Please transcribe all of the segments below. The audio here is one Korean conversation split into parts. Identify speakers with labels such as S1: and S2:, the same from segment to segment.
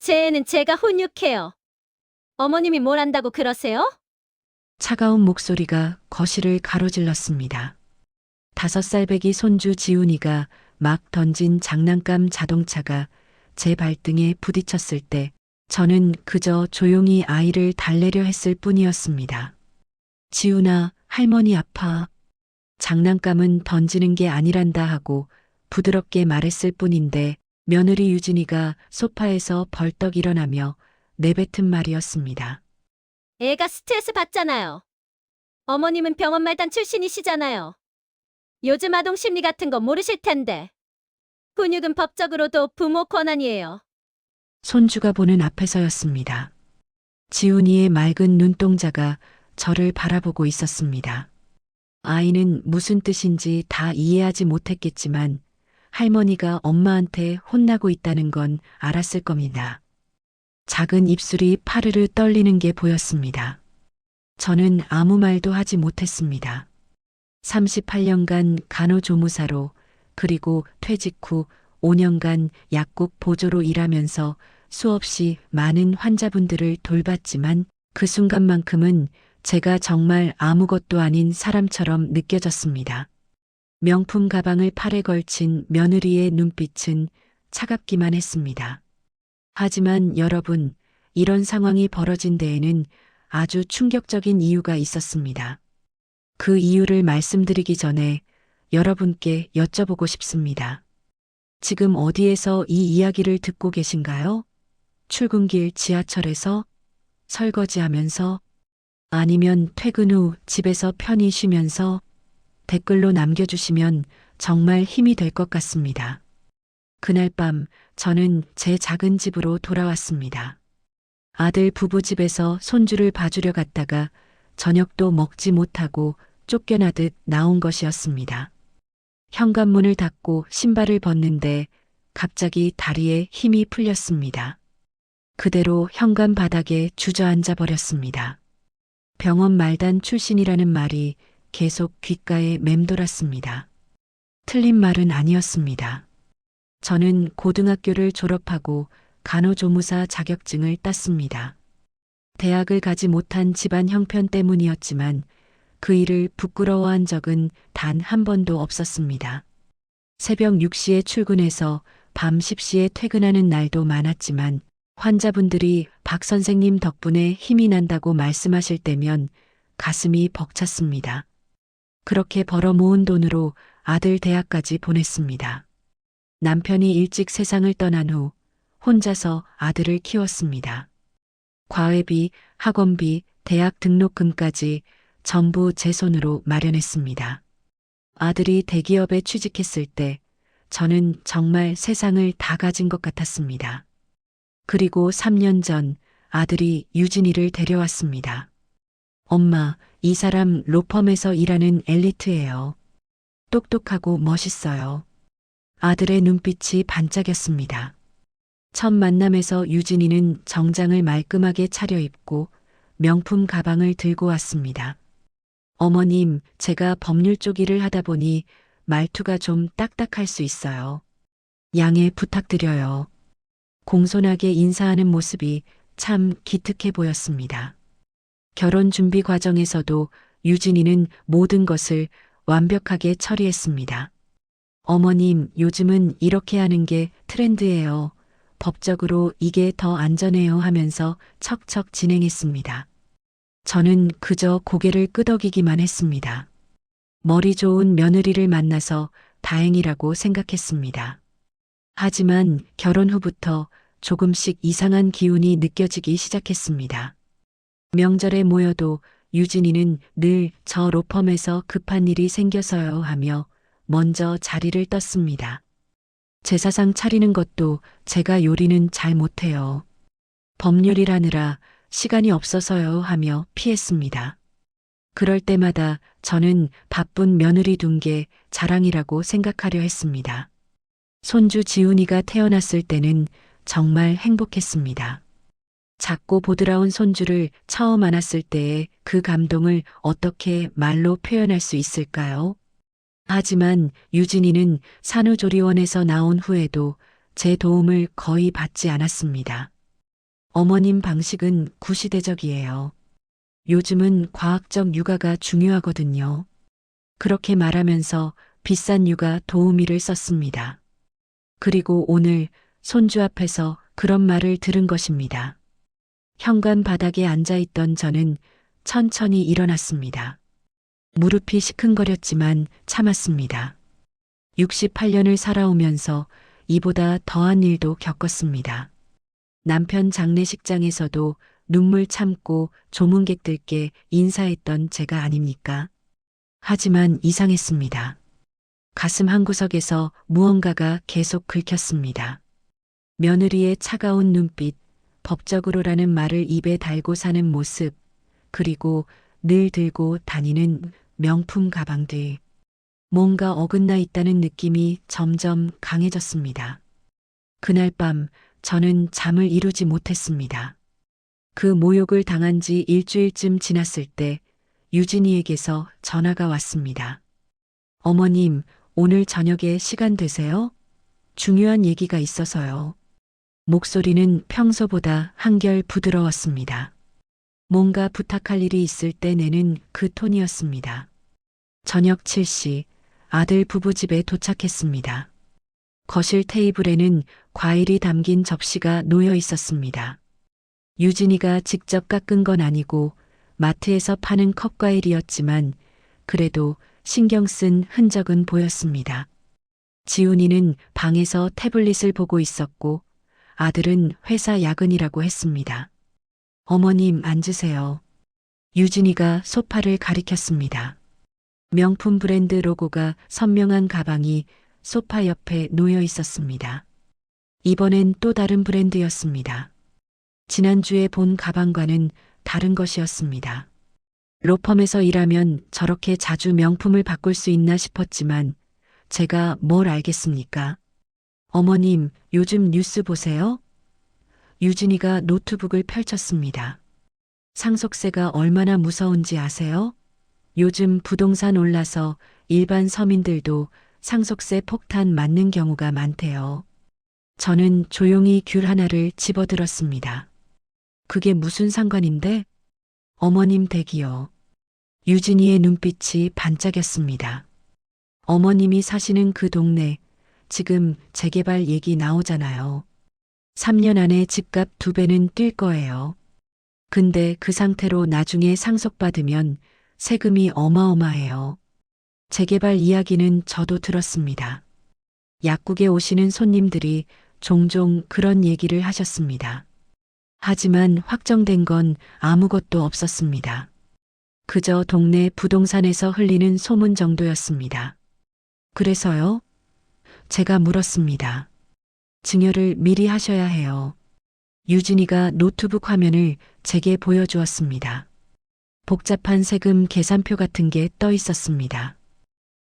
S1: 제 애는 제가 훈육해요. 어머님이 뭘 안다고 그러세요?
S2: 차가운 목소리가 거실을 가로질렀습니다. 5살배기 손주 지훈이가 막 던진 장난감 자동차가 제 발등에 부딪혔을 때 저는 그저 조용히 아이를 달래려 했을 뿐이었습니다. 지훈아, 할머니 아파. 장난감은 던지는 게 아니란다 하고 부드럽게 말했을 뿐인데 며느리 유진이가 소파에서 벌떡 일어나며 내뱉은 말이었습니다.
S1: 애가 스트레스 받잖아요. 어머님은 병원 말단 출신이시잖아요. 요즘 아동 심리 같은 거 모르실 텐데. 훈육은 법적으로도 부모 권한이에요.
S2: 손주가 보는 앞에서였습니다. 지훈이의 맑은 눈동자가 저를 바라보고 있었습니다. 아이는 무슨 뜻인지 다 이해하지 못했겠지만 할머니가 엄마한테 혼나고 있다는 건 알았을 겁니다. 작은 입술이 파르르 떨리는 게 보였습니다. 저는 아무 말도 하지 못했습니다. 38년간 간호조무사로 그리고 퇴직 후 5년간 약국 보조로 일하면서 수없이 많은 환자분들을 돌봤지만 그 순간만큼은 제가 정말 아무것도 아닌 사람처럼 느껴졌습니다. 명품 가방을 팔에 걸친 며느리의 눈빛은 차갑기만 했습니다. 하지만 여러분, 이런 상황이 벌어진 데에는 아주 충격적인 이유가 있었습니다. 그 이유를 말씀드리기 전에 여러분께 여쭤보고 싶습니다. 지금 어디에서 이 이야기를 듣고 계신가요? 출근길 지하철에서? 설거지하면서? 아니면 퇴근 후 집에서 편히 쉬면서? 댓글로 남겨주시면 정말 힘이 될 것 같습니다. 그날 밤 저는 제 작은 집으로 돌아왔습니다. 아들 부부 집에서 손주를 봐주려 갔다가 저녁도 먹지 못하고 쫓겨나듯 나온 것이었습니다. 현관문을 닫고 신발을 벗는데 갑자기 다리에 힘이 풀렸습니다. 그대로 현관 바닥에 주저앉아 버렸습니다. 병원 말단 출신이라는 말이 계속 귓가에 맴돌았습니다. 틀린 말은 아니었습니다. 저는 고등학교를 졸업하고 간호조무사 자격증을 땄습니다. 대학을 가지 못한 집안 형편 때문이었지만 그 일을 부끄러워한 적은 단 한 번도 없었습니다. 새벽 6시에 출근해서 밤 10시에 퇴근하는 날도 많았지만 환자분들이 박 선생님 덕분에 힘이 난다고 말씀하실 때면 가슴이 벅찼습니다. 그렇게 벌어 모은 돈으로 아들 대학까지 보냈습니다. 남편이 일찍 세상을 떠난 후 혼자서 아들을 키웠습니다. 과외비, 학원비, 대학 등록금까지 전부 제 손으로 마련했습니다. 아들이 대기업에 취직했을 때 저는 정말 세상을 다 가진 것 같았습니다. 그리고 3년 전 아들이 유진이를 데려왔습니다. 엄마, 이 사람 로펌에서 일하는 엘리트예요. 똑똑하고 멋있어요. 아들의 눈빛이 반짝였습니다. 첫 만남에서 유진이는 정장을 말끔하게 차려입고 명품 가방을 들고 왔습니다. 어머님, 제가 법률 쪽 일을 하다 보니 말투가 좀 딱딱할 수 있어요. 양해 부탁드려요. 공손하게 인사하는 모습이 참 기특해 보였습니다. 결혼 준비 과정에서도 유진이는 모든 것을 완벽하게 처리했습니다. 어머님, 요즘은 이렇게 하는 게 트렌드예요. 법적으로 이게 더 안전해요 하면서 척척 진행했습니다. 저는 그저 고개를 끄덕이기만 했습니다. 머리 좋은 며느리를 만나서 다행이라고 생각했습니다. 하지만 결혼 후부터 조금씩 이상한 기운이 느껴지기 시작했습니다. 명절에 모여도 유진이는 늘 저 로펌에서 급한 일이 생겨서요 하며 먼저 자리를 떴습니다. 제사상 차리는 것도 제가 요리는 잘 못해요. 법률이라느라 시간이 없어서요 하며 피했습니다. 그럴 때마다 저는 바쁜 며느리 둔 게 자랑이라고 생각하려 했습니다. 손주 지훈이가 태어났을 때는 정말 행복했습니다. 작고 보드라운 손주를 처음 안았을 때의 그 감동을 어떻게 말로 표현할 수 있을까요? 하지만 유진이는 산후조리원에서 나온 후에도 제 도움을 거의 받지 않았습니다. 어머님 방식은 구시대적이에요. 요즘은 과학적 육아가 중요하거든요. 그렇게 말하면서 비싼 육아 도우미를 썼습니다. 그리고 오늘 손주 앞에서 그런 말을 들은 것입니다. 현관 바닥에 앉아있던 저는 천천히 일어났습니다. 무릎이 시큰거렸지만 참았습니다. 68년을 살아오면서 이보다 더한 일도 겪었습니다. 남편 장례식장에서도 눈물 참고 조문객들께 인사했던 제가 아닙니까? 하지만 이상했습니다. 가슴 한구석에서 무언가가 계속 긁혔습니다. 며느리의 차가운 눈빛, 법적으로라는 말을 입에 달고 사는 모습, 그리고 늘 들고 다니는 명품 가방들. 뭔가 어긋나 있다는 느낌이 점점 강해졌습니다. 그날 밤 저는 잠을 이루지 못했습니다. 그 모욕을 당한 지 일주일쯤 지났을 때 유진이에게서 전화가 왔습니다. 어머님, 오늘 저녁에 시간 되세요? 중요한 얘기가 있어서요. 목소리는 평소보다 한결 부드러웠습니다. 뭔가 부탁할 일이 있을 때 내는 그 톤이었습니다. 저녁 7시 아들 부부 집에 도착했습니다. 거실 테이블에는 과일이 담긴 접시가 놓여 있었습니다. 유진이가 직접 깎은 건 아니고 마트에서 파는 컵과일이었지만 그래도 신경 쓴 흔적은 보였습니다. 지훈이는 방에서 태블릿을 보고 있었고 아들은 회사 야근이라고 했습니다. 어머님 앉으세요. 유진이가 소파를 가리켰습니다. 명품 브랜드 로고가 선명한 가방이 소파 옆에 놓여 있었습니다. 이번엔 또 다른 브랜드였습니다. 지난주에 본 가방과는 다른 것이었습니다. 로펌에서 일하면 저렇게 자주 명품을 바꿀 수 있나 싶었지만 제가 뭘 알겠습니까? 어머님, 요즘 뉴스 보세요? 유진이가 노트북을 펼쳤습니다. 상속세가 얼마나 무서운지 아세요? 요즘 부동산 올라서 일반 서민들도 상속세 폭탄 맞는 경우가 많대요. 저는 조용히 귤 하나를 집어들었습니다. 그게 무슨 상관인데? 어머님 댁이요. 유진이의 눈빛이 반짝였습니다. 어머님이 사시는 그 동네, 지금 재개발 얘기 나오잖아요. 3년 안에 집값 2배는 뛸 거예요. 근데 그 상태로 나중에 상속받으면 세금이 어마어마해요. 재개발 이야기는 저도 들었습니다. 약국에 오시는 손님들이 종종 그런 얘기를 하셨습니다. 하지만 확정된 건 아무것도 없었습니다. 그저 동네 부동산에서 흘리는 소문 정도였습니다. 그래서요? 제가 물었습니다. 증여를 미리 하셔야 해요. 유진이가 노트북 화면을 제게 보여주었습니다. 복잡한 세금 계산표 같은 게 떠 있었습니다.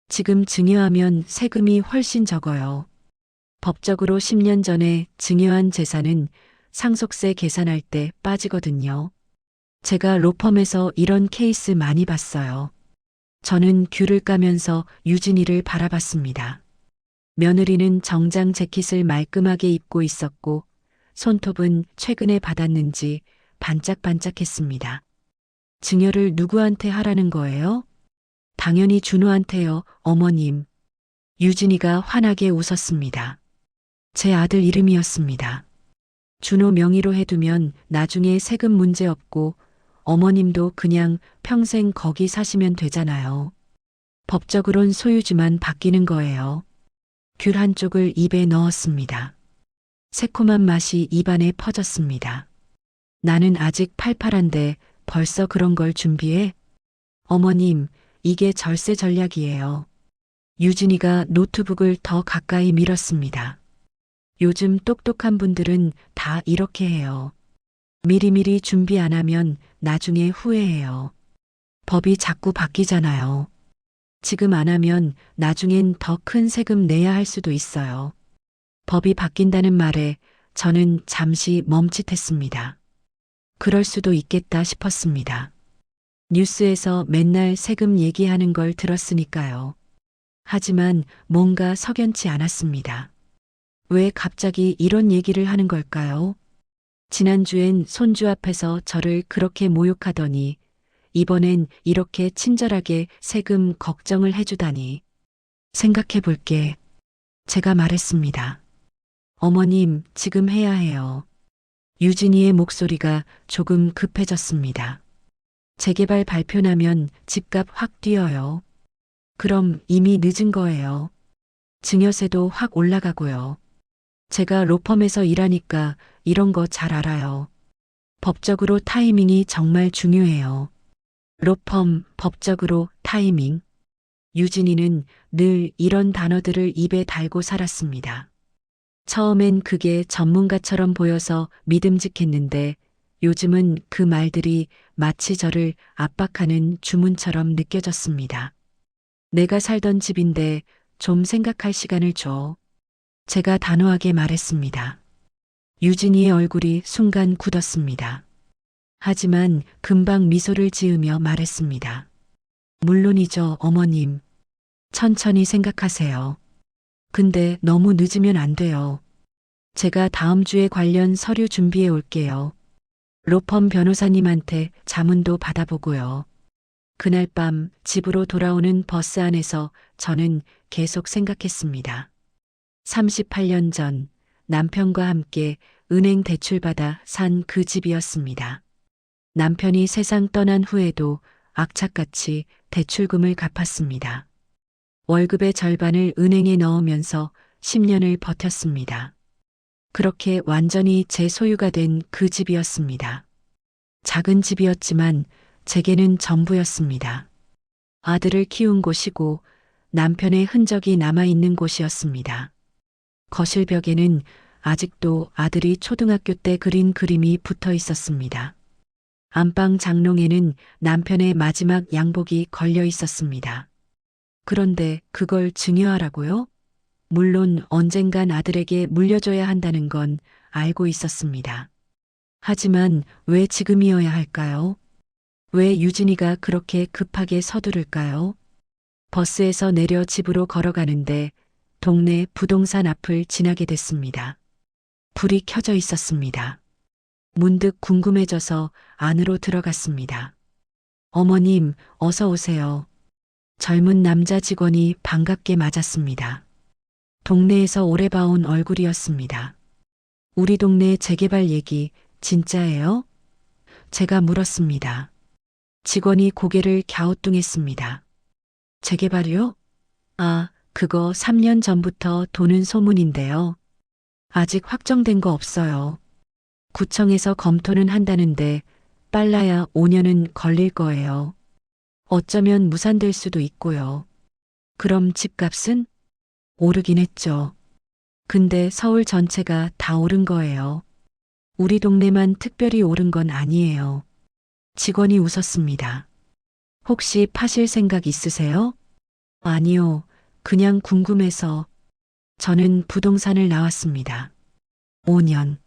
S2: 지금 증여하면 세금이 훨씬 적어요. 법적으로 10년 전에 증여한 재산은 상속세 계산할 때 빠지거든요. 제가 로펌에서 이런 케이스 많이 봤어요. 저는 귤을 까면서 유진이를 바라봤습니다. 며느리는 정장 재킷을 말끔하게 입고 있었고 손톱은 최근에 받았는지 반짝반짝했습니다. 증여를 누구한테 하라는 거예요? 당연히 준호한테요, 어머님. 유진이가 환하게 웃었습니다. 제 아들 이름이었습니다. 준호 명의로 해두면 나중에 세금 문제 없고 어머님도 그냥 평생 거기 사시면 되잖아요. 법적으론 소유주만 바뀌는 거예요. 귤 한쪽을 입에 넣었습니다. 새콤한 맛이 입안에 퍼졌습니다. 나는 아직 팔팔한데 벌써 그런 걸 준비해? 어머님, 이게 절세 전략이에요. 유진이가 노트북을 더 가까이 밀었습니다. 요즘 똑똑한 분들은 다 이렇게 해요. 미리미리 준비 안 하면 나중에 후회해요. 법이 자꾸 바뀌잖아요. 지금 안 하면 나중엔 더 큰 세금 내야 할 수도 있어요. 법이 바뀐다는 말에 저는 잠시 멈칫했습니다. 그럴 수도 있겠다 싶었습니다. 뉴스에서 맨날 세금 얘기하는 걸 들었으니까요. 하지만 뭔가 석연치 않았습니다. 왜 갑자기 이런 얘기를 하는 걸까요? 지난주엔 손주 앞에서 저를 그렇게 모욕하더니 이번엔 이렇게 친절하게 세금 걱정을 해주다니. 생각해 볼게. 제가 말했습니다. 어머님, 지금 해야 해요. 유진이의 목소리가 조금 급해졌습니다. 재개발 발표 나면 집값 확 뛰어요. 그럼 이미 늦은 거예요. 증여세도 확 올라가고요. 제가 로펌에서 일하니까 이런 거 잘 알아요. 법적으로 타이밍이 정말 중요해요. 로펌, 법적으로 타이밍. 유진이는 늘 이런 단어들을 입에 달고 살았습니다. 처음엔 그게 전문가처럼 보여서 믿음직했는데 요즘은 그 말들이 마치 저를 압박하는 주문처럼 느껴졌습니다. 내가 살던 집인데 좀 생각할 시간을 줘. 제가 단호하게 말했습니다. 유진이의 얼굴이 순간 굳었습니다. 하지만 금방 미소를 지으며 말했습니다. 물론이죠, 어머님. 천천히 생각하세요. 근데 너무 늦으면 안 돼요. 제가 다음 주에 관련 서류 준비해 올게요. 로펌 변호사님한테 자문도 받아보고요. 그날 밤 집으로 돌아오는 버스 안에서 저는 계속 생각했습니다. 38년 전 남편과 함께 은행 대출받아 산 그 집이었습니다. 남편이 세상 떠난 후에도 악착같이 대출금을 갚았습니다. 월급의 절반을 은행에 넣으면서 10년을 버텼습니다. 그렇게 완전히 제 소유가 된 그 집이었습니다. 작은 집이었지만 제게는 전부였습니다. 아들을 키운 곳이고 남편의 흔적이 남아있는 곳이었습니다. 거실 벽에는 아직도 아들이 초등학교 때 그린 그림이 붙어 있었습니다. 안방 장롱에는 남편의 마지막 양복이 걸려 있었습니다. 그런데 그걸 증여하라고요? 물론 언젠간 아들에게 물려줘야 한다는 건 알고 있었습니다. 하지만 왜 지금이어야 할까요? 왜 유진이가 그렇게 급하게 서두를까요? 버스에서 내려 집으로 걸어가는데 동네 부동산 앞을 지나게 됐습니다. 불이 켜져 있었습니다. 문득 궁금해져서 안으로 들어갔습니다. 어머님, 어서 오세요. 젊은 남자 직원이 반갑게 맞았습니다. 동네에서 오래 봐온 얼굴이었습니다. 우리 동네 재개발 얘기 진짜예요? 제가 물었습니다. 직원이 고개를 갸우뚱했습니다. 재개발이요? 아, 그거 3년 전부터 도는 소문인데요. 아직 확정된 거 없어요. 구청에서 검토는 한다는데 빨라야 5년은 걸릴 거예요. 어쩌면 무산될 수도 있고요. 그럼 집값은? 오르긴 했죠. 근데 서울 전체가 다 오른 거예요. 우리 동네만 특별히 오른 건 아니에요. 직원이 웃었습니다. 혹시 파실 생각 있으세요? 아니요. 그냥 궁금해서. 저는 부동산을 나왔습니다. 5년.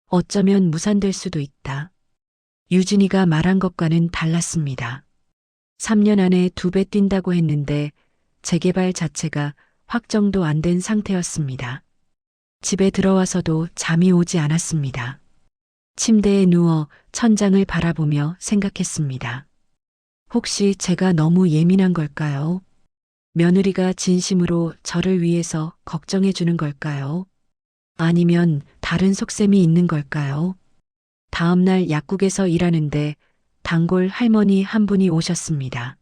S2: 어쩌면 무산될 수도 있다. 유진이가 말한 것과는 달랐습니다. 3년 안에 2배 뛴다고 했는데 재개발 자체가 확정도 안 된 상태였습니다. 집에 들어와서도 잠이 오지 않았습니다. 침대에 누워 천장을 바라보며 생각했습니다. 혹시 제가 너무 예민한 걸까요? 며느리가 진심으로 저를 위해서 걱정해 주는 걸까요? 아니면 다른 속셈이 있는 걸까요? 다음 날 약국에서 일하는데 단골 할머니 한 분이 오셨습니다.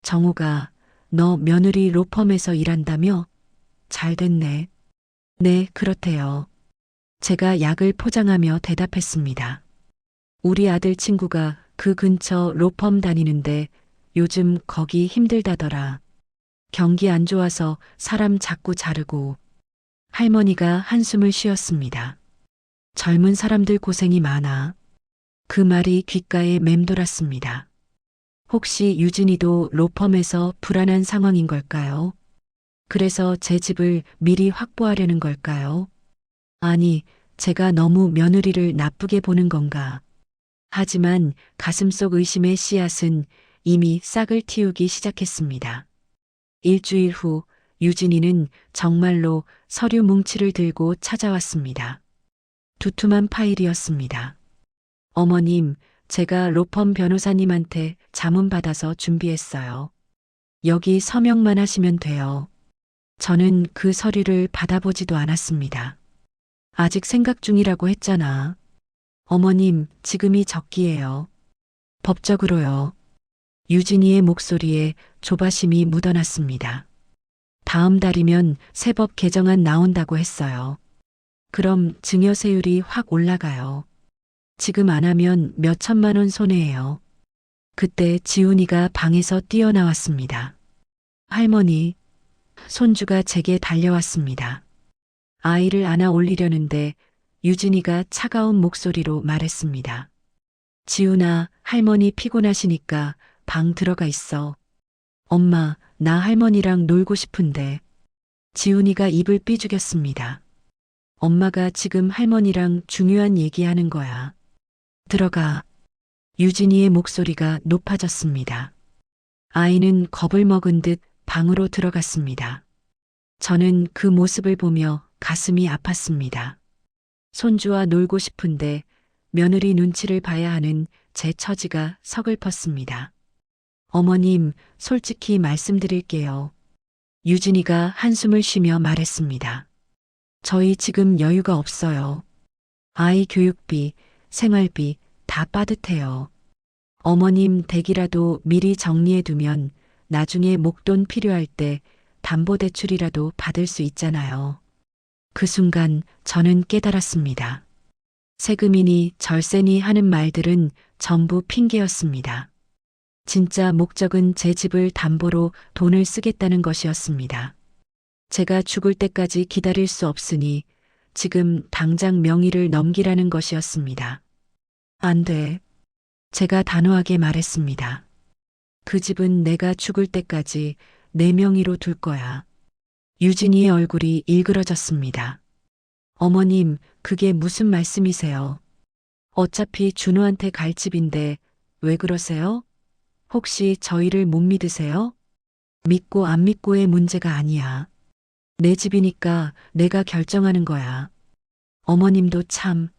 S2: 정우가 너 며느리 로펌에서 일한다며? 잘 됐네. 네, 그렇대요. 제가 약을 포장하며 대답했습니다. 우리 아들 친구가 그 근처 로펌 다니는데 요즘 거기 힘들다더라. 경기 안 좋아서 사람 자꾸 자르고. 할머니가 한숨을 쉬었습니다. 젊은 사람들 고생이 많아. 그 말이 귓가에 맴돌았습니다. 혹시 유진이도 로펌에서 불안한 상황인 걸까요? 그래서 제 집을 미리 확보하려는 걸까요? 아니, 제가 너무 며느리를 나쁘게 보는 건가? 하지만 가슴속 의심의 씨앗은 이미 싹을 틔우기 시작했습니다. 일주일 후 유진이는 정말로 서류 뭉치를 들고 찾아왔습니다. 두툼한 파일이었습니다. 어머님, 제가 로펌 변호사님한테 자문 받아서 준비했어요. 여기 서명만 하시면 돼요. 저는 그 서류를 받아보지도 않았습니다. 아직 생각 중이라고 했잖아. 어머님, 지금이 적기예요. 법적으로요. 유진이의 목소리에 조바심이 묻어났습니다. 다음 달이면 새 법 개정안 나온다고 했어요. 그럼 증여세율이 확 올라가요. 지금 안 하면 몇 천만 원 손해예요. 그때 지훈이가 방에서 뛰어나왔습니다. 할머니, 손주가 제게 달려왔습니다. 아이를 안아 올리려는데 유진이가 차가운 목소리로 말했습니다. 지훈아, 할머니 피곤하시니까 방 들어가 있어. 엄마, 나 할머니랑 놀고 싶은데. 지훈이가 입을 삐죽였습니다. 엄마가 지금 할머니랑 중요한 얘기하는 거야. 들어가. 유진이의 목소리가 높아졌습니다. 아이는 겁을 먹은 듯 방으로 들어갔습니다. 저는 그 모습을 보며 가슴이 아팠습니다. 손주와 놀고 싶은데 며느리 눈치를 봐야 하는 제 처지가 서글펐습니다. 어머님, 솔직히 말씀드릴게요. 유진이가 한숨을 쉬며 말했습니다. 저희 지금 여유가 없어요. 아이 교육비, 생활비 다 빠듯해요. 어머님 댁이라도 미리 정리해두면 나중에 목돈 필요할 때 담보대출이라도 받을 수 있잖아요. 그 순간 저는 깨달았습니다. 세금이니 절세니 하는 말들은 전부 핑계였습니다. 진짜 목적은 제 집을 담보로 돈을 쓰겠다는 것이었습니다. 제가 죽을 때까지 기다릴 수 없으니 지금 당장 명의를 넘기라는 것이었습니다. 안 돼. 제가 단호하게 말했습니다. 그 집은 내가 죽을 때까지 내 명의로 둘 거야. 유진이의 얼굴이 일그러졌습니다. 어머님, 그게 무슨 말씀이세요? 어차피 준호한테 갈 집인데 왜 그러세요? 혹시 저희를 못 믿으세요? 믿고 안 믿고의 문제가 아니야. 내 집이니까 내가 결정하는 거야. 어머님도 참.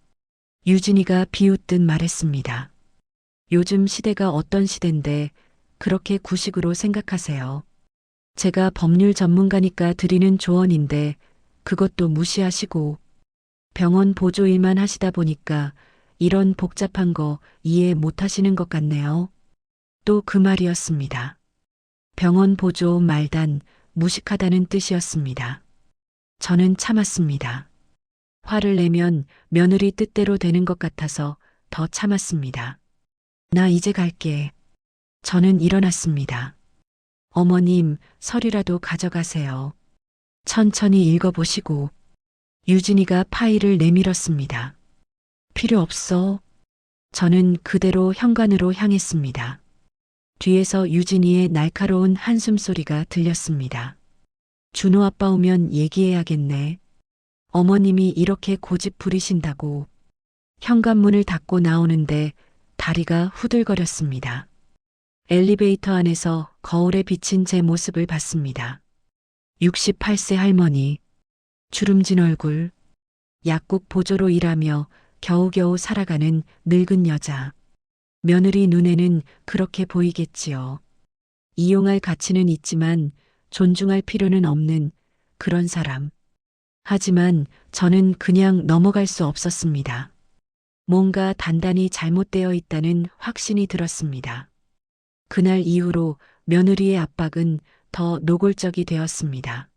S2: 유진이가 비웃듯 말했습니다. 요즘 시대가 어떤 시대인데 그렇게 구식으로 생각하세요. 제가 법률 전문가니까 드리는 조언인데 그것도 무시하시고 병원 보조 일만 하시다 보니까 이런 복잡한 거 이해 못 하시는 것 같네요. 또 그 말이었습니다. 병원 보조 말단 무식하다는 뜻이었습니다. 저는 참았습니다. 화를 내면 며느리 뜻대로 되는 것 같아서 더 참았습니다. 나 이제 갈게. 저는 일어났습니다. 어머님, 서류라도 가져가세요. 천천히 읽어보시고. 유진이가 파일을 내밀었습니다. 필요 없어. 저는 그대로 현관으로 향했습니다. 뒤에서 유진이의 날카로운 한숨 소리가 들렸습니다. 준호 아빠 오면 얘기해야겠네. 어머님이 이렇게 고집 부리신다고. 현관문을 닫고 나오는데 다리가 후들거렸습니다. 엘리베이터 안에서 거울에 비친 제 모습을 봤습니다. 68세 할머니, 주름진 얼굴, 약국 보조로 일하며 겨우겨우 살아가는 늙은 여자. 며느리 눈에는 그렇게 보이겠지요. 이용할 가치는 있지만 존중할 필요는 없는 그런 사람. 하지만 저는 그냥 넘어갈 수 없었습니다. 뭔가 단단히 잘못되어 있다는 확신이 들었습니다. 그날 이후로 며느리의 압박은 더 노골적이 되었습니다.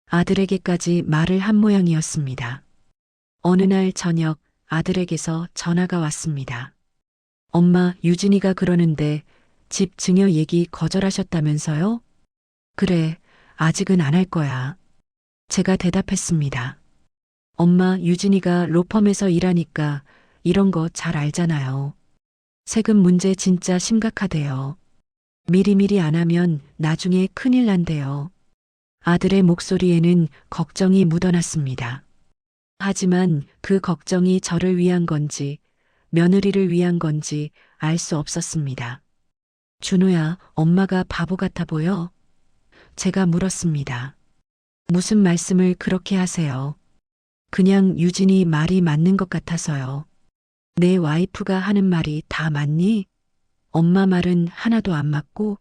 S2: 아들에게까지 말을 한 모양이었습니다. 어느 날 저녁 아들에게서 전화가 왔습니다. 엄마, 유진이가 그러는데 집 증여 얘기 거절하셨다면서요? 그래, 아직은 안 할 거야. 제가 대답했습니다. 엄마, 유진이가 로펌에서 일하니까 이런 거 잘 알잖아요. 세금 문제 진짜 심각하대요. 미리미리 안 하면 나중에 큰일 난대요. 아들의 목소리에는 걱정이 묻어났습니다. 하지만 그 걱정이 저를 위한 건지 며느리를 위한 건지 알 수 없었습니다. 준호야, 엄마가 바보 같아 보여? 제가 물었습니다. 무슨 말씀을 그렇게 하세요? 그냥 유진이 말이 맞는 것 같아서요. 내 와이프가 하는 말이 다 맞니? 엄마 말은 하나도 안 맞고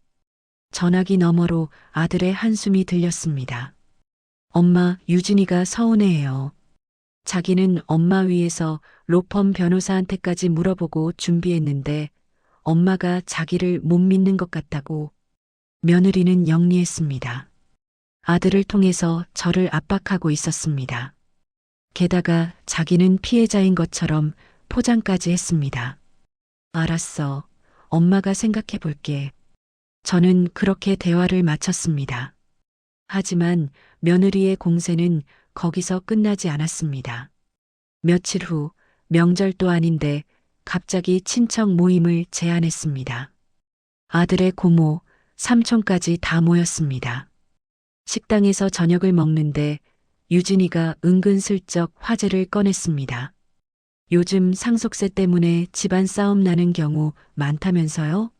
S2: 전화기 너머로 아들의 한숨이 들렸습니다. 엄마, 유진이가 서운해해요. 자기는 엄마 위해서 로펌 변호사한테까지 물어보고 준비했는데 엄마가 자기를 못 믿는 것 같다고. 며느리는 영리했습니다. 아들을 통해서 저를 압박하고 있었습니다. 게다가 자기는 피해자인 것처럼 포장까지 했습니다. 알았어. 엄마가 생각해 볼게. 저는 그렇게 대화를 마쳤습니다. 하지만 며느리의 공세는 거기서 끝나지 않았습니다. 며칠 후 명절도 아닌데 갑자기 친척 모임을 제안했습니다. 아들의 고모, 삼촌까지 다 모였습니다. 식당에서 저녁을 먹는데 유진이가 은근슬쩍 화제를 꺼냈습니다. 요즘 상속세 때문에 집안 싸움 나는 경우 많다면서요?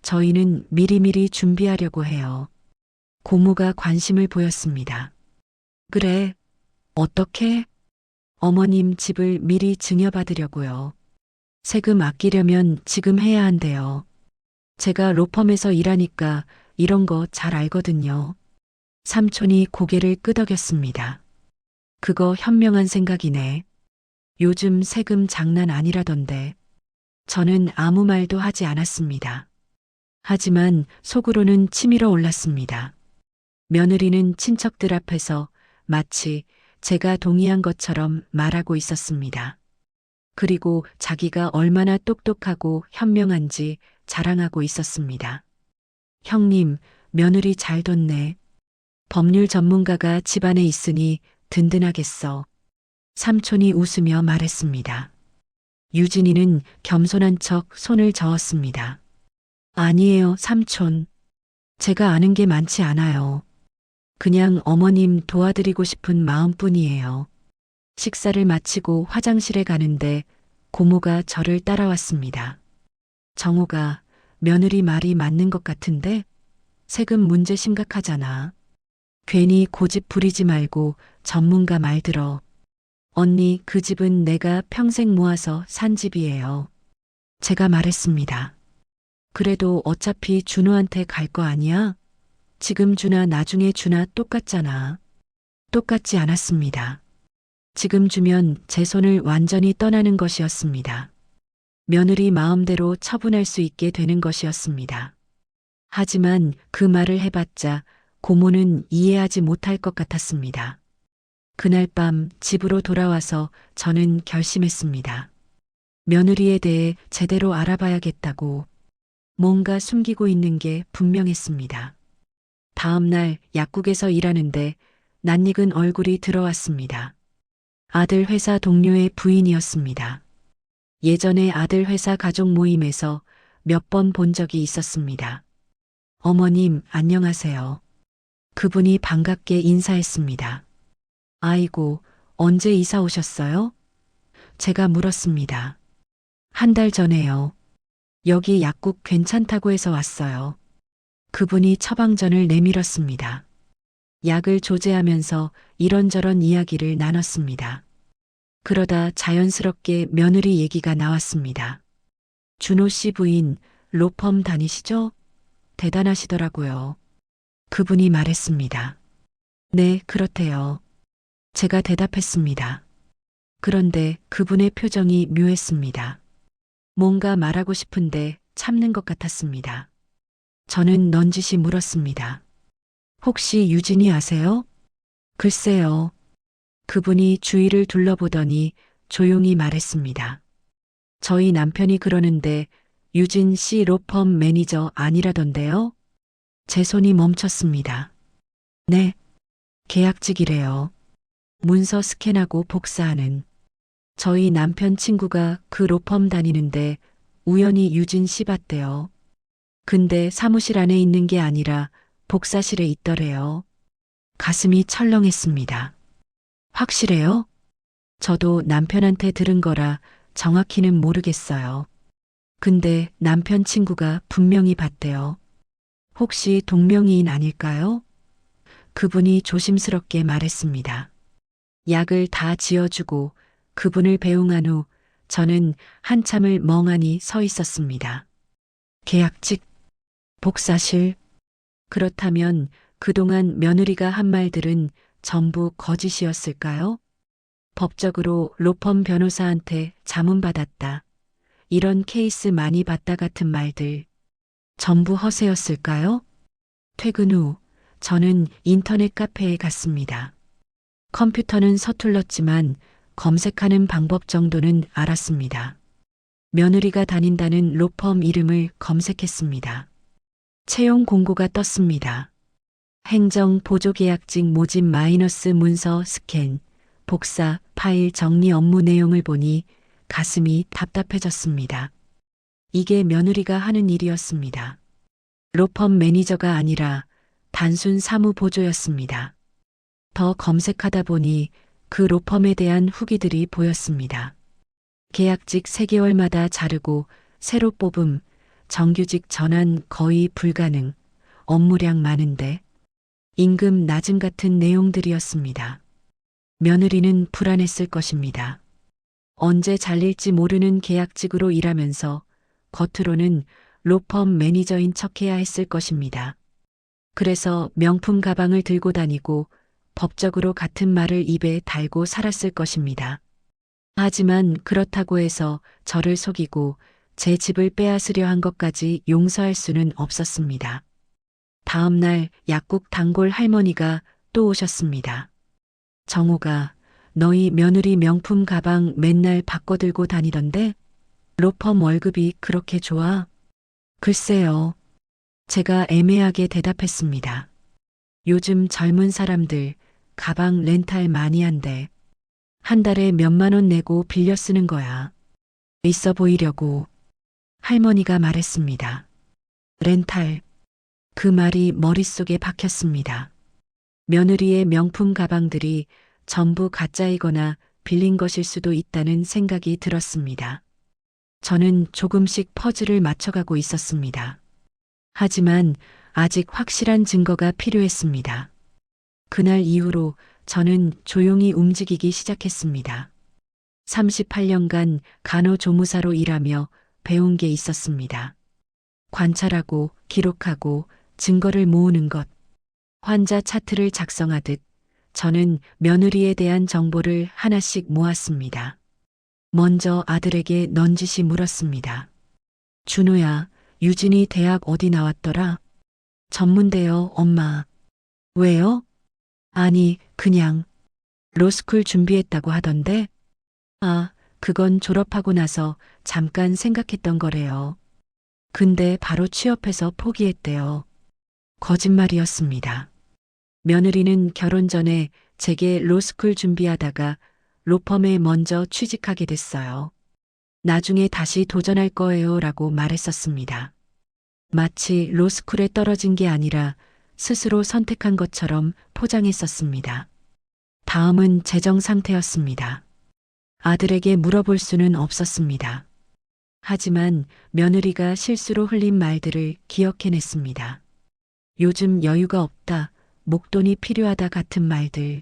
S2: 저희는 미리미리 준비하려고 해요. 고모가 관심을 보였습니다. 그래, 어떻게? 어머님 집을 미리 증여받으려고요. 세금 아끼려면 지금 해야 한대요. 제가 로펌에서 일하니까 이런 거 잘 알거든요. 삼촌이 고개를 끄덕였습니다. 그거 현명한 생각이네. 요즘 세금 장난 아니라던데. 저는 아무 말도 하지 않았습니다. 하지만 속으로는 치밀어 올랐습니다. 며느리는 친척들 앞에서 마치 제가 동의한 것처럼 말하고 있었습니다. 그리고 자기가 얼마나 똑똑하고 현명한지 자랑하고 있었습니다. 형님, 며느리 잘 뒀네. 법률 전문가가 집안에 있으니 든든하겠어. 삼촌이 웃으며 말했습니다. 유진이는 겸손한 척 손을 저었습니다. 아니에요, 삼촌. 제가 아는 게 많지 않아요. 그냥 어머님 도와드리고 싶은 마음뿐이에요. 식사를 마치고 화장실에 가는데 고모가 저를 따라왔습니다. 정호가 며느리 말이 맞는 것 같은데 세금 문제 심각하잖아. 괜히 고집 부리지 말고 전문가 말 들어. 언니, 그 집은 내가 평생 모아서 산 집이에요. 제가 말했습니다. 그래도 어차피 준호한테 갈 거 아니야? 지금 주나 나중에 주나 똑같잖아. 똑같지 않았습니다. 지금 주면 제 손을 완전히 떠나는 것이었습니다. 며느리 마음대로 처분할 수 있게 되는 것이었습니다. 하지만 그 말을 해봤자 고모는 이해하지 못할 것 같았습니다. 그날 밤 집으로 돌아와서 저는 결심했습니다. 며느리에 대해 제대로 알아봐야겠다고. 뭔가 숨기고 있는 게 분명했습니다. 다음 날 약국에서 일하는데 낯익은 얼굴이 들어왔습니다. 아들 회사 동료의 부인이었습니다. 예전에 아들 회사 가족 모임에서 몇 번 본 적이 있었습니다. 어머님, 안녕하세요. 그분이 반갑게 인사했습니다. 아이고, 언제 이사 오셨어요? 제가 물었습니다. 한 달 전에요. 여기 약국 괜찮다고 해서 왔어요. 그분이 처방전을 내밀었습니다. 약을 조제하면서 이런저런 이야기를 나눴습니다. 그러다 자연스럽게 며느리 얘기가 나왔습니다. 준호 씨 부인 로펌 다니시죠? 대단하시더라고요. 그분이 말했습니다. 네, 그렇대요. 제가 대답했습니다. 그런데 그분의 표정이 묘했습니다. 뭔가 말하고 싶은데 참는 것 같았습니다. 저는 넌지시 물었습니다. 혹시 유진이 아세요? 글쎄요. 그분이 주위를 둘러보더니 조용히 말했습니다. 저희 남편이 그러는데 유진 씨 로펌 매니저 아니라던데요? 제 손이 멈췄습니다. 네. 계약직이래요. 문서 스캔하고 복사하는. 저희 남편 친구가 그 로펌 다니는데 우연히 유진 씨 봤대요. 근데 사무실 안에 있는 게 아니라 복사실에 있더래요. 가슴이 철렁했습니다. 확실해요? 저도 남편한테 들은 거라 정확히는 모르겠어요. 근데 남편 친구가 분명히 봤대요. 혹시 동명이인 아닐까요? 그분이 조심스럽게 말했습니다. 약을 다 지어주고 그분을 배웅한 후 저는 한참을 멍하니 서 있었습니다. 계약직, 복사실. 그렇다면 그동안 며느리가 한 말들은 전부 거짓이었을까요? 법적으로 로펌 변호사한테 자문받았다. 이런 케이스 많이 봤다 같은 말들. 전부 허세였을까요? 퇴근 후 저는 인터넷 카페에 갔습니다. 컴퓨터는 서툴렀지만 검색하는 방법 정도는 알았습니다. 며느리가 다닌다는 로펌 이름을 검색했습니다. 채용 공고가 떴습니다. 행정 보조계약직 모집 마이너스 문서 스캔, 복사, 파일 정리 업무 내용을 보니 가슴이 답답해졌습니다. 이게 며느리가 하는 일이었습니다. 로펌 매니저가 아니라 단순 사무 보조였습니다. 더 검색하다 보니 그 로펌에 대한 후기들이 보였습니다. 계약직 3개월마다 자르고 새로 뽑음, 정규직 전환 거의 불가능, 업무량 많은데, 임금 낮음 같은 내용들이었습니다. 며느리는 불안했을 것입니다. 언제 잘릴지 모르는 계약직으로 일하면서 겉으로는 로펌 매니저인 척해야 했을 것입니다. 그래서 명품 가방을 들고 다니고 법적으로 같은 말을 입에 달고 살았을 것입니다. 하지만 그렇다고 해서 저를 속이고 제 집을 빼앗으려 한 것까지 용서할 수는 없었습니다. 다음 날 약국 단골 할머니가 또 오셨습니다. 정호가 너희 며느리 명품 가방 맨날 바꿔 들고 다니던데 로펌 월급이 그렇게 좋아? 글쎄요. 제가 애매하게 대답했습니다. 요즘 젊은 사람들 가방 렌탈 많이 한대. 한 달에 몇만 원 내고 빌려 쓰는 거야. 있어 보이려고. 할머니가 말했습니다. 렌탈. 그 말이 머릿속에 박혔습니다. 며느리의 명품 가방들이 전부 가짜이거나 빌린 것일 수도 있다는 생각이 들었습니다. 저는 조금씩 퍼즐을 맞춰가고 있었습니다. 하지만 아직 확실한 증거가 필요했습니다. 그날 이후로 저는 조용히 움직이기 시작했습니다. 38년간 간호조무사로 일하며 배운 게 있었습니다. 관찰하고 기록하고 증거를 모으는 것. 환자 차트를 작성하듯 저는 며느리에 대한 정보를 하나씩 모았습니다. 먼저 아들에게 넌지시 물었습니다. 준호야, 유진이 대학 어디 나왔더라? 전문대요, 엄마. 왜요? 아니, 그냥 로스쿨 준비했다고 하던데? 아, 그건 졸업하고 나서 잠깐 생각했던 거래요. 근데 바로 취업해서 포기했대요. 거짓말이었습니다. 며느리는 결혼 전에 제게 로스쿨 준비하다가 로펌에 먼저 취직하게 됐어요. 나중에 다시 도전할 거예요 라고 말했었습니다. 마치 로스쿨에 떨어진 게 아니라 스스로 선택한 것처럼 포장했었습니다. 다음은 재정 상태였습니다. 아들에게 물어볼 수는 없었습니다. 하지만 며느리가 실수로 흘린 말들을 기억해냈습니다. 요즘 여유가 없다, 목돈이 필요하다 같은 말들.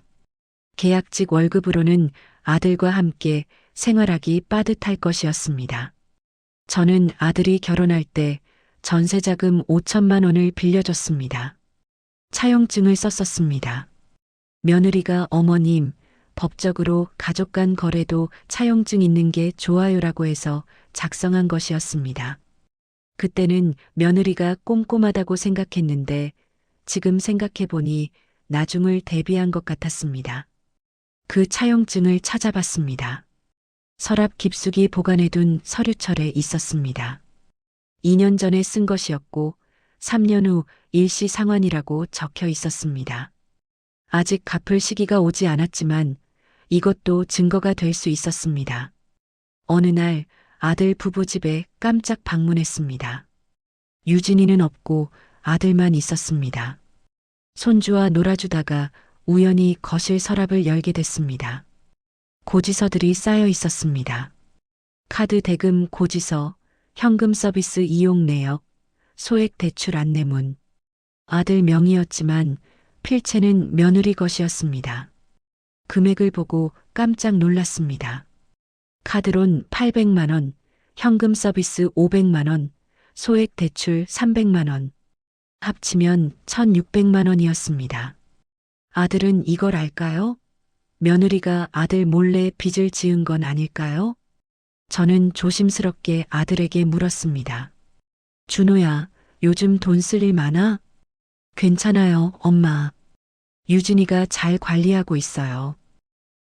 S2: 계약직 월급으로는 아들과 함께 생활하기 빠듯할 것이었습니다. 저는 아들이 결혼할 때 전세자금 5천만 원을 빌려줬습니다. 차용증을 썼었습니다. 며느리가 어머님, 법적으로 가족 간 거래도 차용증 있는 게 좋아요라고 해서 작성한 것이었습니다. 그때는 며느리가 꼼꼼하다고 생각했는데 지금 생각해보니 나중을 대비한 것 같았습니다. 그 차용증을 찾아봤습니다. 서랍 깊숙이 보관해둔 서류철에 있었습니다. 2년 전에 쓴 것이었고 3년 후 일시 상환이라고 적혀 있었습니다. 아직 갚을 시기가 오지 않았지만 이것도 증거가 될 수 있었습니다. 어느 날 아들 부부 집에 깜짝 방문했습니다. 유진이는 없고 아들만 있었습니다. 손주와 놀아주다가 우연히 거실 서랍을 열게 됐습니다. 고지서들이 쌓여 있었습니다. 카드 대금 고지서, 현금 서비스 이용 내역, 소액 대출 안내문. 아들 명의였지만 필체는 며느리 것이었습니다. 금액을 보고 깜짝 놀랐습니다. 카드론 800만 원, 현금 서비스 500만 원, 소액 대출 300만 원. 합치면 1,600만 원이었습니다. 아들은 이걸 알까요? 며느리가 아들 몰래 빚을 지은 건 아닐까요? 저는 조심스럽게 아들에게 물었습니다. 준호야, 요즘 돈 쓸 일 많아? 괜찮아요, 엄마. 유진이가 잘 관리하고 있어요.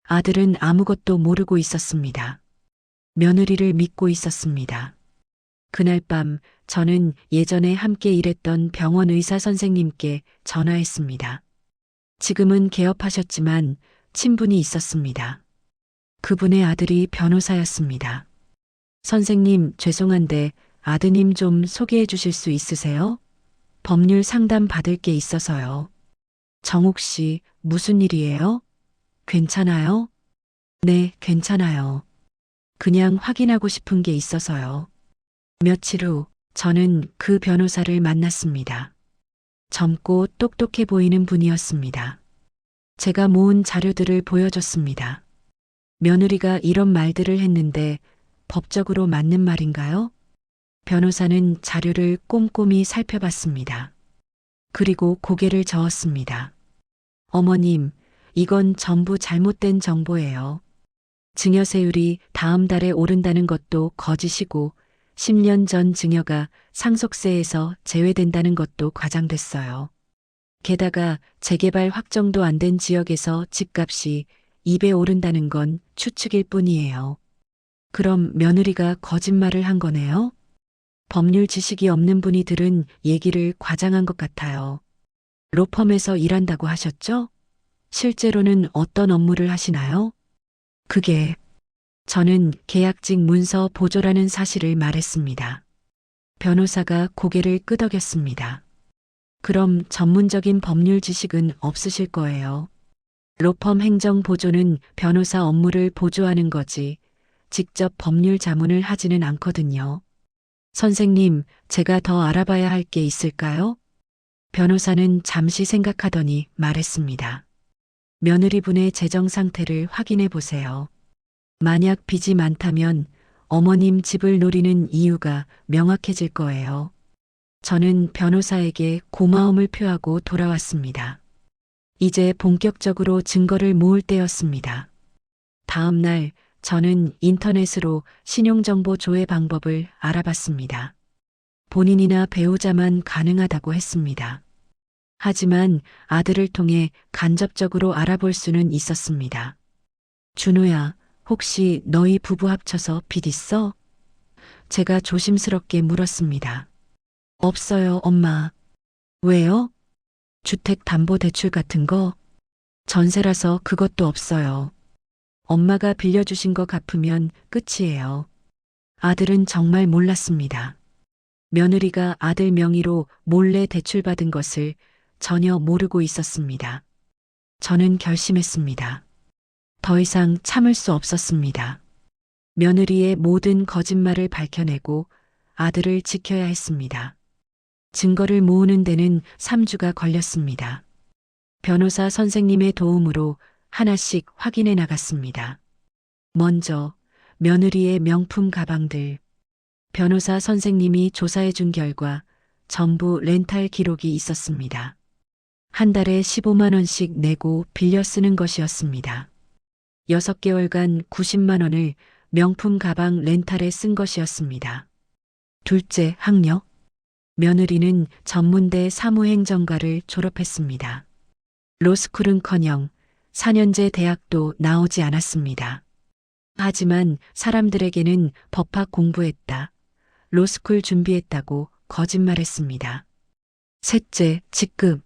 S2: 아들은 아무것도 모르고 있었습니다. 며느리를 믿고 있었습니다. 그날 밤 저는 예전에 함께 일했던 병원 의사 선생님께 전화했습니다. 지금은 개업하셨지만 친분이 있었습니다. 그분의 아들이 변호사였습니다. 선생님, 죄송한데 아드님 좀 소개해 주실 수 있으세요? 법률 상담 받을 게 있어서요. 정옥 씨, 무슨 일이에요? 괜찮아요? 네, 괜찮아요. 그냥 확인하고 싶은 게 있어서요. 며칠 후 저는 그 변호사를 만났습니다. 젊고 똑똑해 보이는 분이었습니다. 제가 모은 자료들을 보여줬습니다. 며느리가 이런 말들을 했는데 법적으로 맞는 말인가요? 변호사는 자료를 꼼꼼히 살펴봤습니다. 그리고 고개를 저었습니다. 어머님, 이건 전부 잘못된 정보예요. 증여세율이 다음 달에 오른다는 것도 거짓이고 10년 전 증여가 상속세에서 제외된다는 것도 과장됐어요. 게다가 재개발 확정도 안 된 지역에서 집값이 2배 오른다는 건 추측일 뿐이에요. 그럼 며느리가 거짓말을 한 거네요? 법률 지식이 없는 분이 들은 얘기를 과장한 것 같아요. 로펌에서 일한다고 하셨죠? 실제로는 어떤 업무를 하시나요? 저는 계약직 문서 보조라는 사실을 말했습니다. 변호사가 고개를 끄덕였습니다. 그럼 전문적인 법률 지식은 없으실 거예요. 로펌 행정 보조는 변호사 업무를 보조하는 거지 직접 법률 자문을 하지는 않거든요. 선생님, 제가 더 알아봐야 할 게 있을까요? 변호사는 잠시 생각하더니 말했습니다. 며느리분의 재정 상태를 확인해 보세요. 만약 빚이 많다면 어머님 집을 노리는 이유가 명확해질 거예요. 저는 변호사에게 고마움을 표하고 돌아왔습니다. 이제 본격적으로 증거를 모을 때였습니다. 다음 날 저는 인터넷으로 신용정보 조회 방법을 알아봤습니다. 본인이나 배우자만 가능하다고 했습니다. 하지만 아들을 통해 간접적으로 알아볼 수는 있었습니다. 준호야, 혹시 너희 부부 합쳐서 빚 있어? 제가 조심스럽게 물었습니다. 없어요, 엄마. 왜요? 주택담보대출 같은 거? 전세라서 그것도 없어요. 엄마가 빌려주신 거 갚으면 끝이에요. 아들은 정말 몰랐습니다. 며느리가 아들 명의로 몰래 대출받은 것을 전혀 모르고 있었습니다. 저는 결심했습니다. 더 이상 참을 수 없었습니다. 며느리의 모든 거짓말을 밝혀내고 아들을 지켜야 했습니다. 증거를 모으는 데는 3주가 걸렸습니다. 변호사 선생님의 도움으로 하나씩 확인해 나갔습니다. 먼저 며느리의 명품 가방들. 변호사 선생님이 조사해 준 결과 전부 렌탈 기록이 있었습니다. 한 달에 15만 원씩 내고 빌려 쓰는 것이었습니다. 6개월간 90만 원을 명품 가방 렌탈에 쓴 것이었습니다. 둘째, 학력. 며느리는 전문대 사무행정과를 졸업했습니다. 로스쿨은커녕 4년제 대학도 나오지 않았습니다. 하지만 사람들에게는 법학 공부했다, 로스쿨 준비했다고 거짓말했습니다. 셋째, 직급.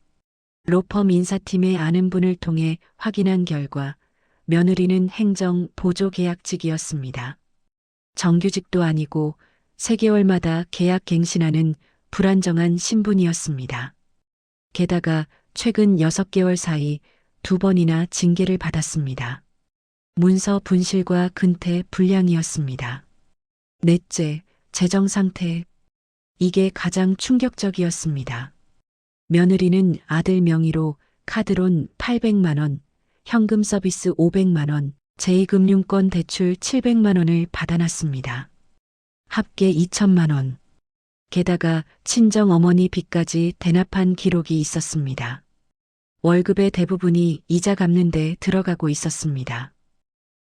S2: 로펌 인사팀의 아는 분을 통해 확인한 결과 며느리는 행정 보조 계약직이었습니다. 정규직도 아니고 3개월마다 계약 갱신하는 불안정한 신분이었습니다. 게다가 최근 6개월 사이 2번이나 징계를 받았습니다. 문서 분실과 근태 불량이었습니다. 넷째, 재정 상태. 이게 가장 충격적이었습니다. 며느리는 아들 명의로 카드론 800만 원, 현금 서비스 500만 원, 제2금융권 대출 700만 원을 받아놨습니다. 합계 2천만 원. 게다가 친정 어머니 빚까지 대납한 기록이 있었습니다. 월급의 대부분이 이자 갚는 데 들어가고 있었습니다.